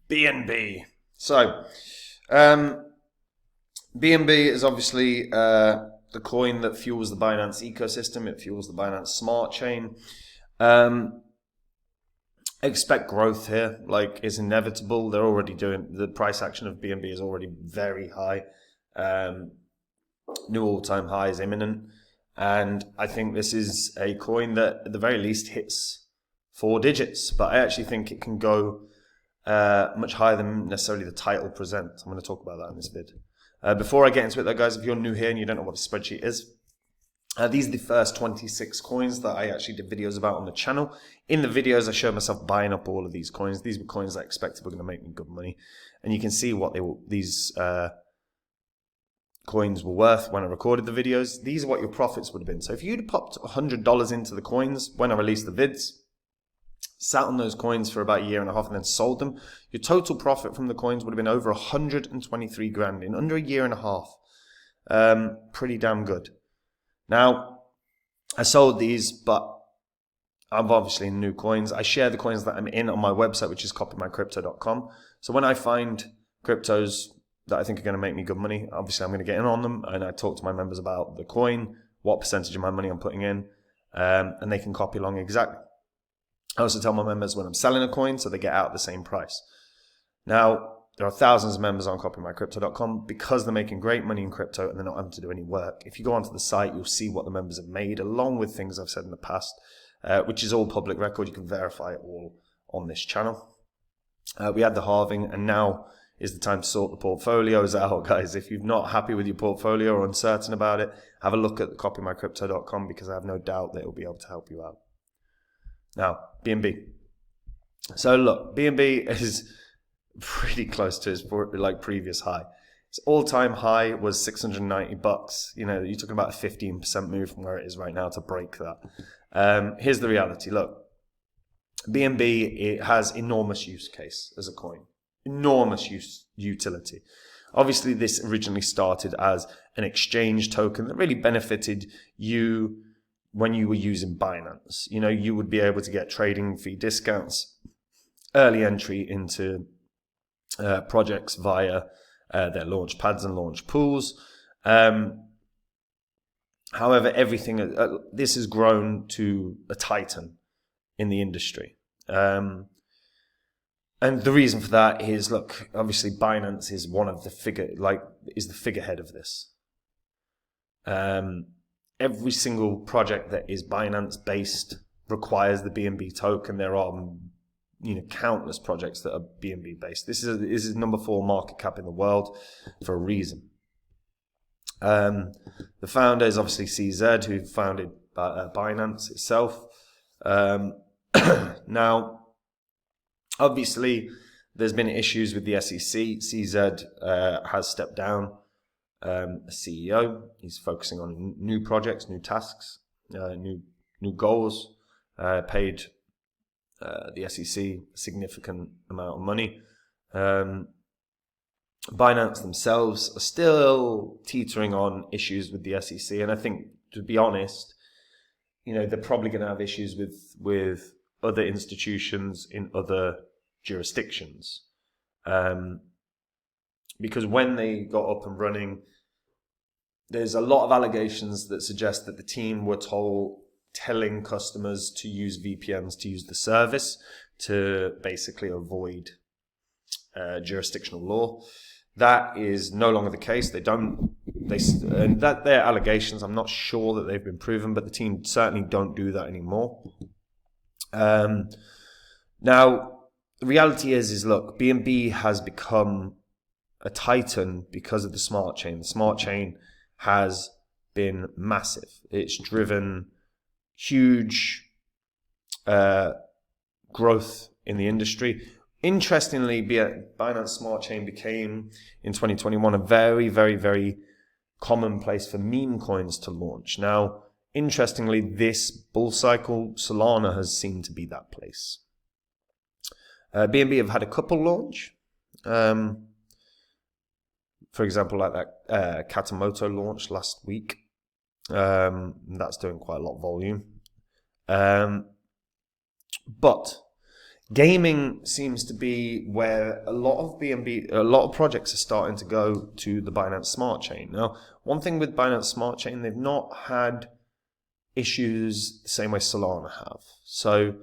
BNB. So, BNB is obviously the coin that fuels the Binance ecosystem. It fuels the Binance smart chain. Expect growth here, like it's inevitable. They're already doing, the price action of BNB is already very high. New all-time high is imminent. And I think this is a coin that at the very least hits 4 digits, but I actually think it can go much higher than necessarily the title presents. I'm going to talk about that in this vid. Before I get into it though, guys, if you're new here and you don't know what the spreadsheet is, these are the first 26 coins that I actually did videos about on the channel. In the videos, I showed myself buying up all of these coins. These were coins I expected were going to make me good money. And you can see what these coins were worth when I recorded the videos. These are what your profits would have been. So if you'd popped $100 into the coins when I released the vids, sat on those coins for about a year and a half and then sold them, your total profit from the coins would have been over 123 grand in under a year and a half. Pretty damn good. Now, I sold these, but I'm obviously in new coins. I share the coins that I'm in on my website, which is copymycrypto.com. So when I find cryptos that I think are going to make me good money, obviously I'm going to get in on them, and I talk to my members about the coin, what percentage of my money I'm putting in, and they can copy along exactly. I also tell my members when I'm selling a coin so they get out at the same price. Now, there are thousands of members on copymycrypto.com because they're making great money in crypto and they're not having to do any work. If you go onto the site, you'll see what the members have made, along with things I've said in the past, which is all public record. You can verify it all on this channel. We had the halving, and now is the time to sort the portfolios out, guys. If you're not happy with your portfolio or uncertain about it, have a look at copymycrypto.com because I have no doubt that it will be able to help you out. Now, BNB. So look, BNB is pretty close to its previous high. Its all-time high was $690. You know, you're talking about a 15% move from where it is right now to break that. Here's the reality. Look, BNB, it has enormous use case as a coin. Enormous utility. Obviously, this originally started as an exchange token that really benefited you when you were using Binance. You know, you would be able to get trading fee discounts, early entry into projects via their launch pads and launch pools. However, everything this has grown to a titan in the industry. And the reason for that is, look, obviously Binance is one of the figurehead of this. Every single project that is Binance based requires the BNB token. There are, countless projects that are BNB based. This is number 4 market cap in the world for a reason. The founder is obviously CZ, who founded Binance itself. Now, obviously, there's been issues with the SEC. CZ has stepped down as CEO. He's focusing on new projects, new tasks, new goals. Paid the SEC a significant amount of money. Binance themselves are still teetering on issues with the SEC, and I think, to be honest, they're probably going to have issues with other institutions in other jurisdictions, because when they got up and running, there's a lot of allegations that suggest that the team were telling customers to use VPNs to use the service to basically avoid jurisdictional law. That is no longer the case. And that their allegations, I'm not sure that they've been proven, but the team certainly don't do that anymore. Now, the reality is look, BNB has become a titan because of the smart chain. The smart chain has been massive. It's driven huge growth in the industry. Interestingly, Binance Smart Chain became, in 2021, a very, very, very common place for meme coins to launch. Now, interestingly, this bull cycle, Solana has seemed to be that place. BNB have had a couple launch. For example, like that Katamoto launch last week. That's doing quite a lot of volume. But Gaming seems to be where a lot of BNB, a lot of projects are starting to go to the Binance Smart Chain. Now, one thing with Binance Smart Chain, they've not had issues the same way Solana have. So,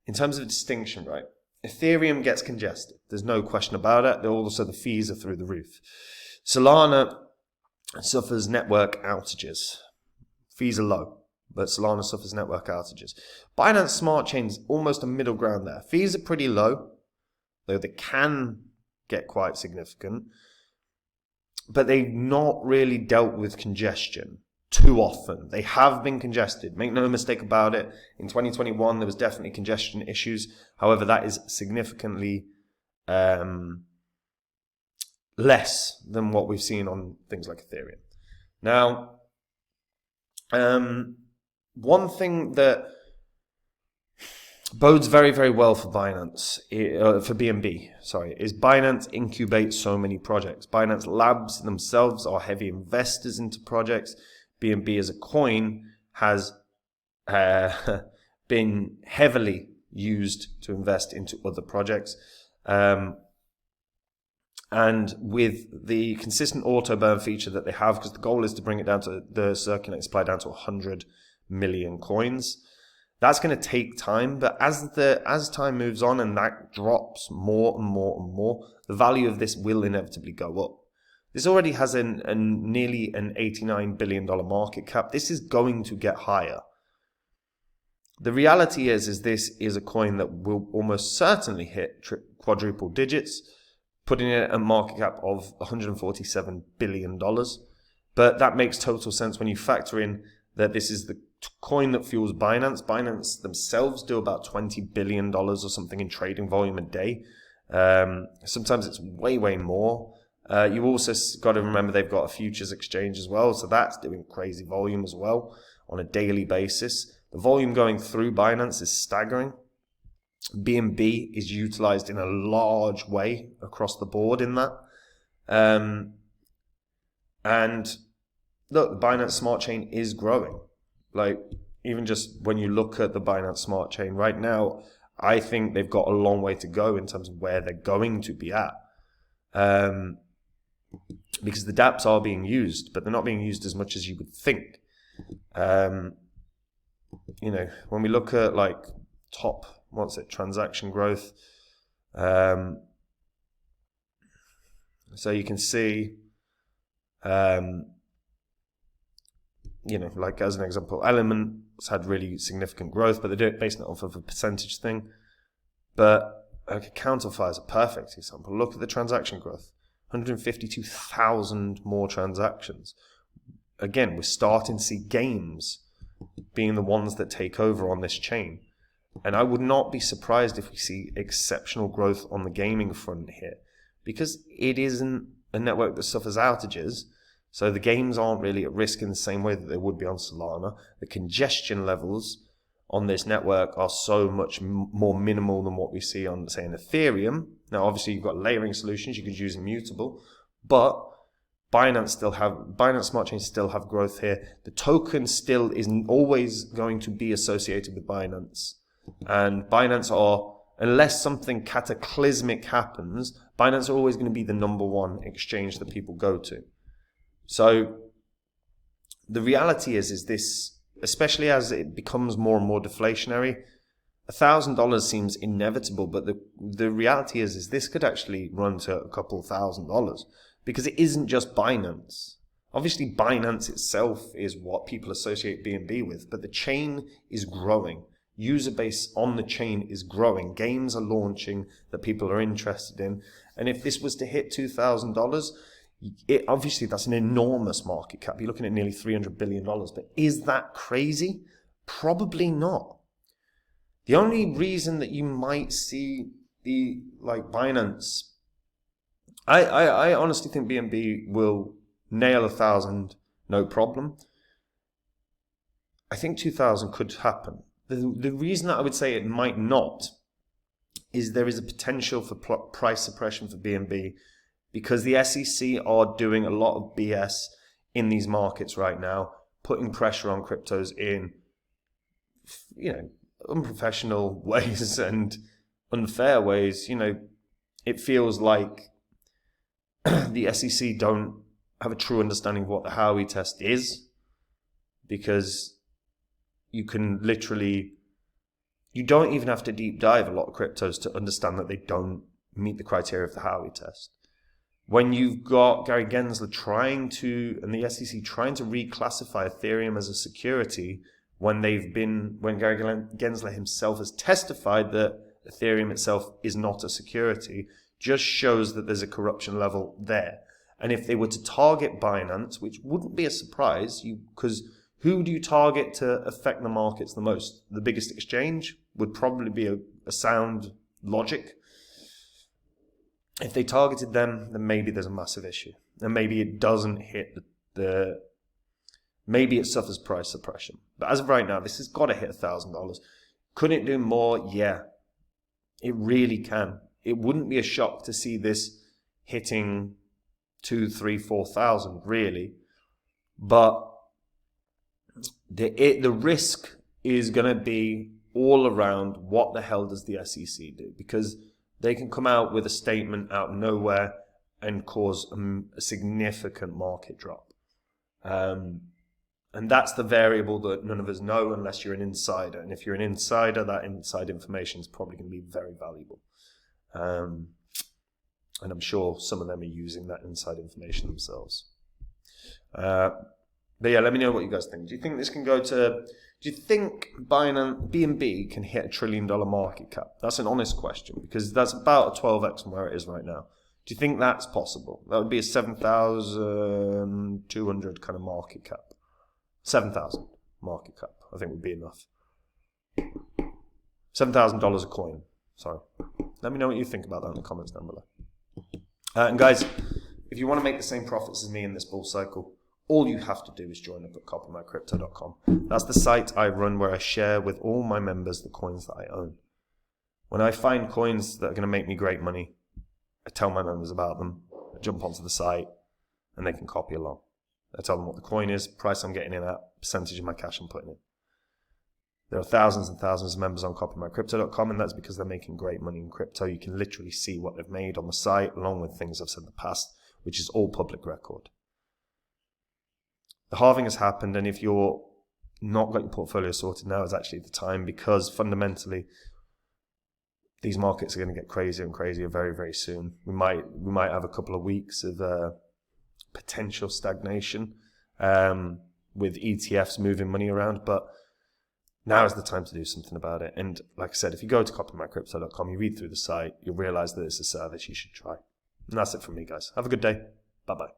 in terms of distinction, right? Ethereum gets congested. There's no question about it. Also, the fees are through the roof. Solana suffers network outages. Fees are low, but Solana suffers network outages. Binance Smart Chain is almost a middle ground there. Fees are pretty low, though they can get quite significant, but they've not really dealt with congestion too often. They have been congested. Make no mistake about it. In 2021, there was definitely congestion issues. However, that is significantly less than what we've seen on things like Ethereum. Now, one thing that bodes very, very well for Binance, for BNB, is Binance incubates so many projects. Binance Labs themselves are heavy investors into projects. BNB as a coin has been heavily used to invest into other projects. And with the consistent auto burn feature that they have, because the goal is to bring it down to the circulating supply down to 100 million coins, that's going to take time. But as time moves on and that drops more and more and more, the value of this will inevitably go up. This already has nearly an $89 billion market cap. This is going to get higher. The reality is this is a coin that will almost certainly hit quadruple digits, putting it at a market cap of $147 billion. But that makes total sense when you factor in that this is the coin that fuels Binance. Binance themselves do about $20 billion or something in trading volume a day. Sometimes it's way, way more. You also got to remember they've got a futures exchange as well, so that's doing crazy volume as well on a daily basis. The volume going through Binance is staggering. BNB is utilized in a large way across the board in that. And look, the Binance Smart Chain is growing. Like, even just when you look at the Binance Smart Chain right now, I think they've got a long way to go in terms of where they're going to be at. Because the dApps are being used, but they're not being used as much as you would think. When we look at like transaction growth. So you can see, like as an example, Element's had really significant growth, but they do it based off of a percentage thing. But Counterfire is a perfect example. Look at the transaction growth. 152,000 more transactions. Again, we're starting to see games being the ones that take over on this chain. And I would not be surprised if we see exceptional growth on the gaming front here, because it isn't a network that suffers outages. So the games aren't really at risk in the same way that they would be on Solana. The congestion levels on this network are so much more minimal than what we see on, say, an Ethereum. Now, obviously, you've got layering solutions. You could use immutable, but Binance Smart Chain still have growth here. The token still is always going to be associated with Binance. And Binance are, unless something cataclysmic happens, Binance are always going to be the number one exchange that people go to. So the reality is this, especially as it becomes more and more deflationary, $1,000 seems inevitable, but the reality is this could actually run to a couple $1,000, because it isn't just Binance. Obviously, Binance itself is what people associate BNB with, but the chain is growing. User base on the chain is growing. Games are launching that people are interested in. And if this was to hit $2,000, obviously that's an enormous market cap. You're looking at nearly $300 billion. But is that crazy? Probably not. The only reason that you might see the Binance, I honestly think BNB will nail 1,000, no problem. I think 2,000 could happen. The reason that I would say it might not is there is a potential for price suppression for BNB, because the SEC are doing a lot of BS in these markets right now, putting pressure on cryptos in, unprofessional ways and unfair ways, it feels like the SEC don't have a true understanding of what the Howey test is, because you can literally, you don't even have to deep dive a lot of cryptos to understand that they don't meet the criteria of the Howey test. When you've got Gary Gensler and the SEC trying to reclassify Ethereum as a security, when Gary Gensler himself has testified that Ethereum itself is not a security, just shows that there's a corruption level there. And if they were to target Binance, which wouldn't be a surprise, because who do you target to affect the markets the most? The biggest exchange would probably be a sound logic. If they targeted them, then maybe there's a massive issue. And maybe it doesn't hit maybe it suffers price suppression. But as of right now, this has got to hit $1,000. Could it do more? Yeah, it really can. It wouldn't be a shock to see this hitting 2,000, 3,000, 4,000, really. But the risk is going to be all around what the hell does the SEC do? Because they can come out with a statement out of nowhere and cause a significant market drop. And that's the variable that none of us know unless you're an insider. And if you're an insider, that inside information is probably going to be very valuable. And I'm sure some of them are using that inside information themselves. But yeah, let me know what you guys think. Do you think this can go to... Do you think Binance, BNB can hit $1 trillion market cap? That's an honest question, because that's about a 12x from where it is right now. Do you think that's possible? That would be a 7,200 kind of market cap. 7,000 market cap, I think would be enough. $7,000 a coin. Sorry. Let me know what you think about that in the comments down below. And guys, if you want to make the same profits as me in this bull cycle, all you have to do is join up at copymycrypto.com. That's the site I run where I share with all my members the coins that I own. When I find coins that are going to make me great money, I tell my members about them, I jump onto the site, and they can copy along. I tell them what the coin is, price I'm getting in at, percentage of my cash I'm putting in. There are thousands and thousands of members on copymycrypto.com, and that's because they're making great money in crypto. You can literally see what they've made on the site, along with things I've said in the past, which is all public record. The halving has happened, and if you're not got your portfolio sorted, now is actually the time, because fundamentally these markets are going to get crazier and crazier very, very soon. We might have a couple of weeks of potential stagnation with ETFs moving money around, but now is the time to do something about it. And like I said, if you go to copymycrypto.com, you read through the site, you'll realize that it's a service you should try. And that's it from me, guys. Have a good day. Bye-bye.